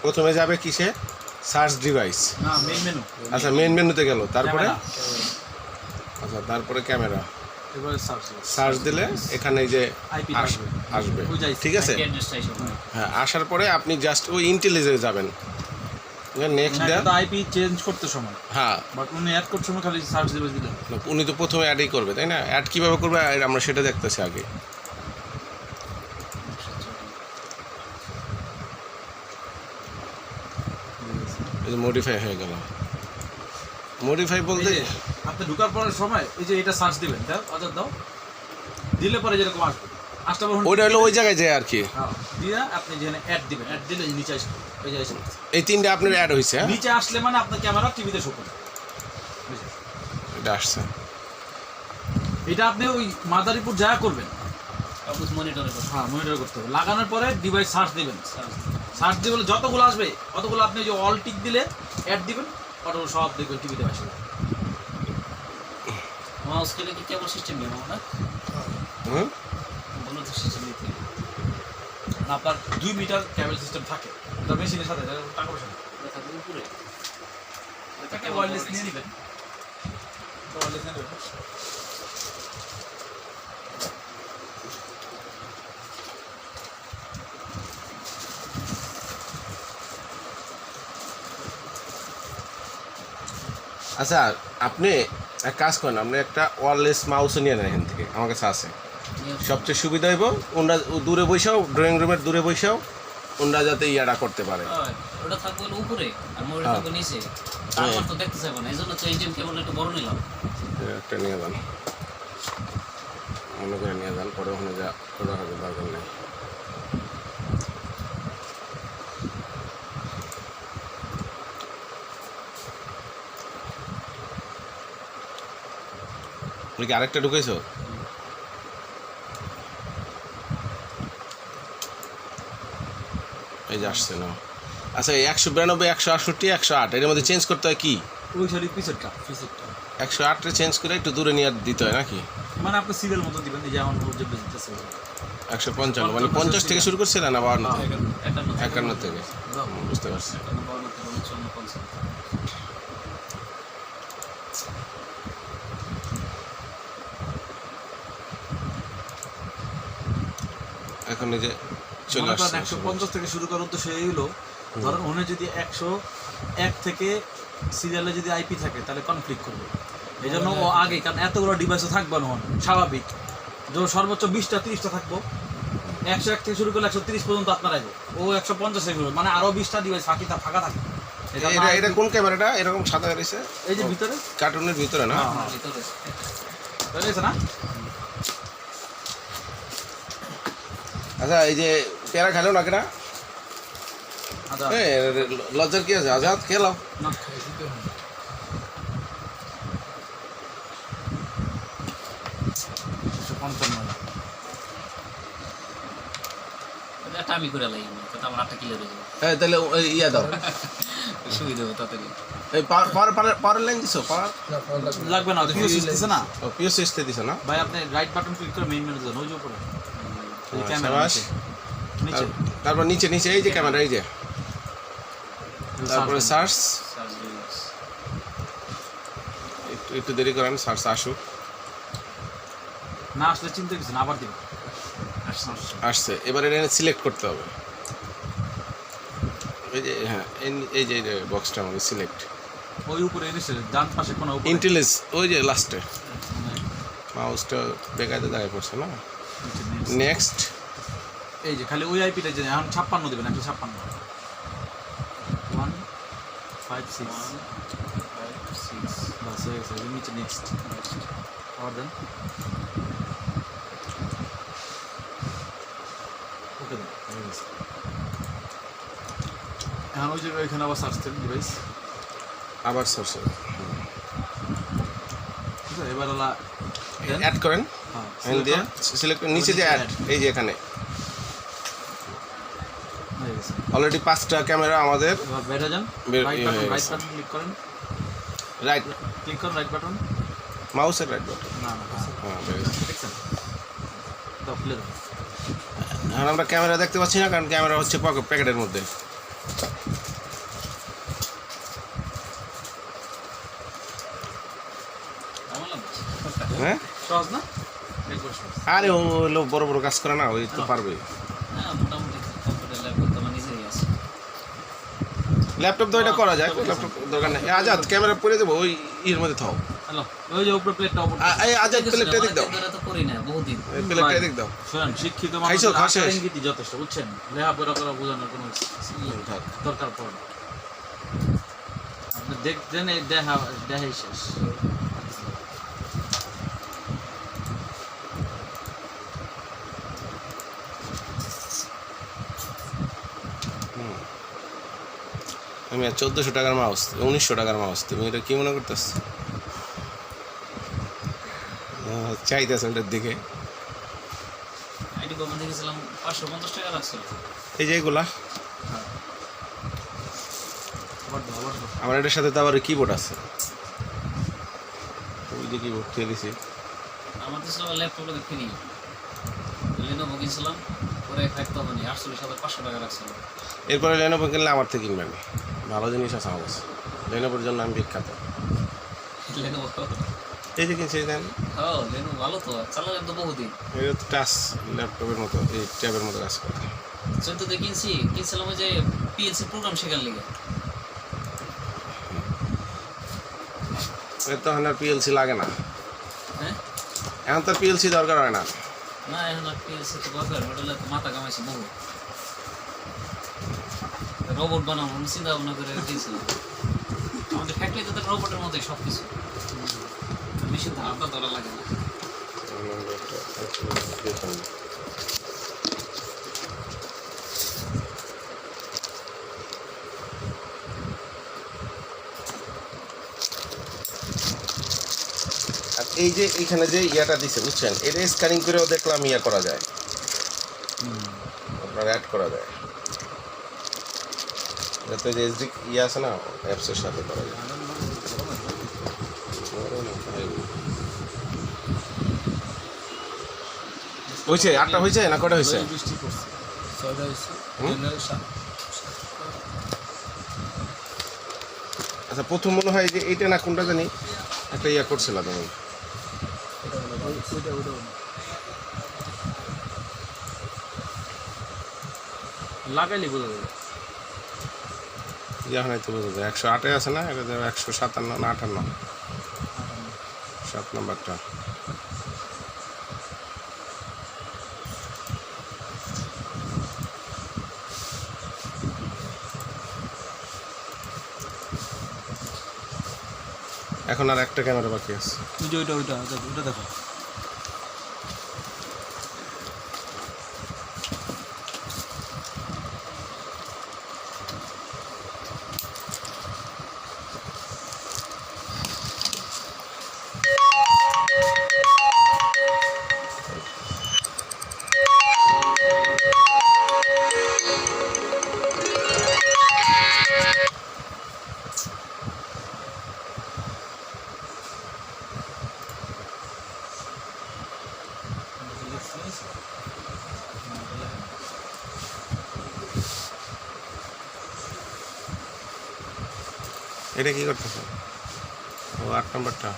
প্রথমে যাবে কিসে সার্চ ডিভাইস না মেইন মেনু আচ্ছা মেইন মেনুতে গেল তারপরে আচ্ছা তারপরে ক্যামেরা এবারে সার্চ দিলে এখানে এই যে আইপি আসবে ঠিক আছে হ্যাঁ আসার পরে আপনি জাস্ট ওই ইন্টেলিজে যাবেন নেক্সট দেন আইপি চেঞ্জ করতে সময় হ্যাঁ বাট উনি অ্যাড করতে সময় খালি সার্চ ডিভাইস দিলেন উনি তো প্রথমে অ্যাডই করবে তাই না অ্যাড কীভাবে করবে আমরা সেটা দেখতেছি আগে মডিফাই হয়ে গেল মডিফাই বলতে আপনি ঢোকার পরের সময় এই যে এটা সার্চ দিবেন দাও আজাদ দাও দিলে পরে যেরকম আসবে আসতে পারবেন ওইটা হলো ওই জায়গায় যায় আর কি দিয়া আপনি যেখানে অ্যাড দিবেন অ্যাড দিলে নিচে আসবে এই যে আসবে এই তিনটা আপনার অ্যাড হয়েছে নিচে আসলে মানে আপনার ক্যামেরা টিভিতে শো করবে এটা আসছে এটা আপনি ওই মাদারীপুর যা করবেন মনিটরে হ্যাঁ মনিটর করতে হবে লাগানোর পরে ডিভাইস সার্চ দিবেন সার্চ দিয়ে বলে যতগুলো আসবে অতগুলো আপনি যে অল টিক দিলে অ্যাড দিবেন অটো সব দেখবেন টিভিতে আসবে মাউস কেলে কি কেবল সিস্টেম নেই না হুম বলো তো সিস্টেম নিতে আপনার 2 মিটার কেবল সিস্টেম থাকে তার মেশিনের সাথে টাকা পয়সা দেখা দিন উপরে টাকা ওয়্যারলেস নিয়ে নেবেন ওয়্যারলেস নিয়ে নেবেন আচ্ছা আপনি এক কাজ করেন আপনি একটা ওয়্যারলেস মাউসও নিয়ে নেন এখান থেকে আমার কাছে আছে সবচেয়ে সুবিধা হইব ওনারা দূরে বসেও ড্রয়িং রুমের দূরে বসেও ওনারা যাতে ইয়াটা করতে পারে ওটা থাকবে উপরে আর মোবাইল থাকবে নিচে তারপর তো দেখতে চাইবো না এই জন্য তো এই জিম কেবল একটু বড় নিলাম একটা নিয়ে যান মনে করে নিয়ে যান পরে ওখানে যা করা হবে দরকার নেই কি আরেকটা ঢুকেছো এই যে আসছে না আচ্ছা 192 168 108 এর মধ্যে চেঞ্জ করতে হয় কি ওই সরি পিসেরটা 108 রে চেঞ্জ করে একটু দূরে নিয়ে দিতে হয় নাকি মানে আপনি সিরিয়াল মতো দিবেন এই যেমন যে বুঝতেছে 155 মানে 50 থেকে শুরু করছিলেন না 52 থেকে 51 থেকে বুঝতে পারছি এখন এই যে চলে আসছে 150 থেকে শুরু করার উদ্দেশ্য এই হলো ধরুন উনি যদি 101 থেকে সিরিয়ালে যদি আইপি থাকে তাহলে কনফ্লিক্ট করবে এই জন্য ও আগে কারণ এতগুলো ডিভাইসও থাকবে না স্বাভাবিক ধরো সর্বোচ্চ 20টা 30টা থাকবো 101 থেকে শুরু করলে 130 পর্যন্ত আপনার আসবে ও 150 থেকে মানে আরো 20টা ডিভাইস ফাঁকা থাকে এটা কোন ক্যামেরাটা এরকম সাদা রয়েছে এই যে ভিতরে কার্টুনের ভিতরে না রয়েছে না আচ্ছা এই যে পেয়ারা খেলো না কেনা লজ্জার কি আছে আজাদ খেলাও আমি করে লাই আমার 8টা কিলো হয়ে যাবে হ্যাঁ তাহলে ইয়া দাও সুবিধা হবে তাড়াতাড়ি এই পাওয়ার লাইন দিছো পাওয়ার লাগবে না পিও সিস্টেম না পিও সিস্টেম দিছো না ভাই আপনি রাইট বাটন ক্লিক করে মেইন মেনু যান ওই যে উপরে এই ক্যামেরা নিচে তারপর নিচে নিচে এই যে ক্যামেরা এই যে তারপরে সার্চ একটু দেরি করেন সার্চ আসুক না আসলে চিন্তা কিছু না আবার দিন আসছে এবার এটা সিলেক্ট করতে হবে এই যে হ্যাঁ এই যে বক্সটা আমাকে সিলেক্ট ওই উপরে এনেছে ডান পাশে কোন উপরে ইন্টেলিজেন্স ওই যে লাস্টে মাউসটা বেকায়দা দাঁড়িয়ে পড়ছে না নেক্সট এই যে খালি ওই আইপিটা যে এখন 56 দিবেন 156 156 বাস হয়ে গেছে নিচে নেক্সট আবার দেন ওকে দেন এখন ওই জায়গায় এখানে আবার সার্চ দেন ডিভাইস আবার সার্চ এবার ওলা অ্যাড করেন হ্যাঁ দিয়ে সিলেক্ট নিচে যে অ্যাড এই যে এখানে অলরেডি 5টা ক্যামেরা আমাদের এবার বের হয়ে যান রাইট বাটন ক্লিক করেন রাইট ক্লিক করুন রাইট বাটন মাউসের রাইট বাটন না হ্যাঁ বের হয়েছে দেখছেন তো খুলে দাও এখন আমরা ক্যামেরা দেখতে পাচ্ছি না কারণ ক্যামেরা হচ্ছে প্যাকেটের মধ্যে আমার লাগছে হ্যাঁ সহজ না? একবার সহজ। আরে ও হলো বড় বড় কাজ করে না, ওই তো পারবে। হ্যাঁ মোটামুটি কম্পিউটার ল্যাপটপ তো আমার নিজেরই আছে ল্যাপটপ তো এটা করা যায়, ল্যাপটপ দরকার নেই। আজাদ ক্যামেরা পরে দেবো ওই এর মধ্যে থাও। হ্যালো, ওই যে উপরে প্লেটটা উপর এই আজাদ প্লেটটা দিক দাও, অনেকদিন ধরে তো করি না বহুদিন এই প্লেটটা দিক দাও। শোনেন, শিক্ষিত খাইছো, মানুষের খাসে? আচার ইঙ্গিতই যথেষ্ট, বুঝছেন? লেখাপড়া করা বোঝানোর কোনো থাক। দরকার পড়ে না। আপনি দেখছেন, এই দেখাই শেষ। আমি 1400 টাকার মাউস, 1900 টাকার মাউস, তুমি এটা কি মনে করতেছ? চাইতেছ ওটার দিকে। আইডি গভর্নমেন্ট দেখেছিলাম 550 টাকা রাখছিল এই যে এগুলা আবার দাও, আবার দাও। আমার এটার সাথে তো আবার কিবোর্ড আছে, ওই যে কিবোর্ড খেয়ে দিছি। আমার তো ছিল ল্যাপটপটা ফ্রি লেনোভো কিনছিলাম পরে থাকতো মানে 48,500 টাকা রাখছিল এরপরে লেনোভো কিনলে আমার থেকে কিনবে, আমি ভালো জিনিস আছে আমার কাছে, লেনোভোর জন্য আমি বিখ্যাত। লেনোভো এই যে কিনছি দেন, হ্যাঁ লেনোভো ভালো তো চালালাম তো বহুদিন এটা তো টাচ ল্যাপটপের মতো, এই ট্যাবের মতো কাজ করে। 14তে কিনছিলাম ওই যে পিএলসি প্রোগ্রাম শেখার লিগে এর তখন আর পিএলসি লাগে না, হ্যাঁ এখন তো পিএলসি দরকার হয় না। না এখন আর পিএলসি তো দরকার ওটা তো মাথা কামাইছি বহু রোবট বানাবো আমি চিন্তা ভাবনা করে দিয়েছিলাম আমাদের ফ্যাক্টরিতে তো রোবটের মতোই সব কিছু মেশিন তো হাতটা ধরা লাগে না আর এই যে এখানে যে ইয়াটা দিছে বুঝছেন, এটা স্ক্যানিং করেও দেখলাম ইয়া করা যায়, আপনার অ্যাড করা যায়। যাতে যে এসডি ইয়ে আছে না, অ্যাপসের সাথে করা যায়। হয়েছে 8টা হয়েছে না কটা হয়েছে? বৃষ্টি পড়ছে, 6টা হয়েছে, 7। আচ্ছা প্রথম মনে হয় যে এইটা না কোনটা জানি একটা ইয়া করছিলাম আমি, লাগাইলে বোঝা যাবে। ইয়া হয় তো বোঝা যায় 108 আছে না, এটা 157 না 58, 7 নাম্বারটা। এখন আর একটা ক্যামেরা বাকি আছে। ওইটা দেখো। এটা কি করতেছে? ও 8 নাম্বারটা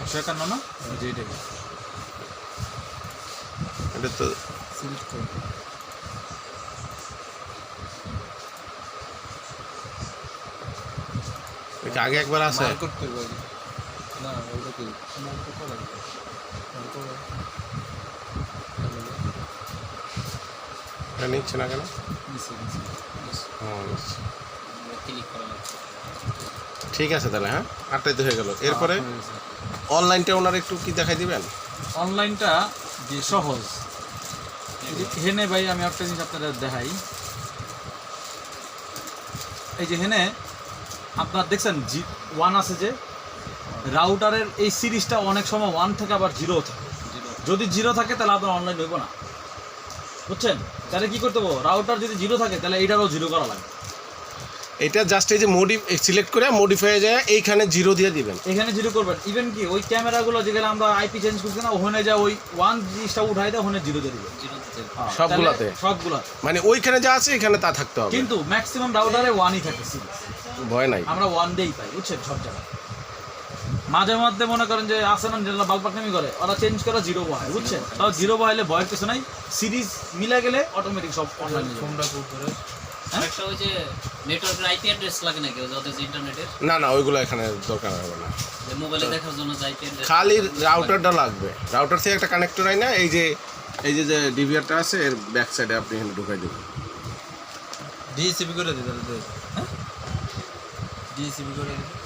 151 না, ওই যে এটাই এটা তো সিলেক্ট করো। এটা আগে একবার আছে, মার্ক করতে পারি না, ওটা কি মার্ক করতে লাগে? মার্ক করো। এটা নিচ্ছে না কেন? নিচে নিচ্ছে। ক্লিক করা লাগছে ঠিক আছে তাহলে, হ্যাঁ 8টাই তো হয়ে গেল। এরপরে অনলাইনটা ওনার একটু কি দেখাই দিবেন? অনলাইনটা যে সহজ, হেনে ভাই আমি একটা জিনিস আপনাদের দেখাই। এই যে হেনে আপনার দেখছেন G1 আছে, যে রাউটারের এই সিরিজটা অনেক সময় 1 থেকে আবার 0 থাকে। যদি 0 থাকে তাহলে আপনার অনলাইন হইব না, বুঝছেন? তাহলে কি করতে হবে, রাউটার যদি 0 থাকে তাহলে এইটারও 0 করা লাগে। এটা জাস্ট এই যে সিলেক্ট করে মডিফাই যায় এইখানে 0 দিয়ে দিবেন। এখানে 0 করবেন। ইভেন কি ওই ক্যামেরাগুলো যেগুলো আমরা আইপি চেঞ্জ করছি না, ওখানে যা ওই 1 জিনিসটা উঠাই দেয়, ওখানে 0 দিয়ে দিবেন। সবগুলাতে মানে ওইখানে যা আছে এখানে তা থাকতে হবে, কিন্তু ম্যাক্সিমাম রাউটারে 1ই থাকে সিরিজ, ভয় নাই, আমরা 1 দেই পাই, বুঝছেন সব জায়গায়। মাঝে মধ্যে মনে করেন যে আসে না যেটা বালপাকনামি করে, ওরা চেঞ্জ করে 0 বহায়, বুঝছেন। তাও 0 বহাইলে ভয়ের কিছু নাই, সিরিজ মিলে গেলে অটোমেটিক সব অনলাইনে ফোনটা করে। একটা ওই যে নেটওয়ার্কের আইপি অ্যাড্রেস লাগে নাকি ওদের ইন্টারনেটের? না ওইগুলো এখানে দরকার হবে না, যে মোবাইলে দেখার জন্য যে আইপি অ্যাড্রেস খালি রাউটারটা লাগবে। রাউটার থেকে একটা কানেক্টর হয় না, এই যে ডিভিআরটা আছে এর ব্যাক সাইডে আপনি এখানে ঢুকাই দেবেন। ডিএসসিবি করে দিতে, হ্যাঁ ডিএসসিবি করে দিতে।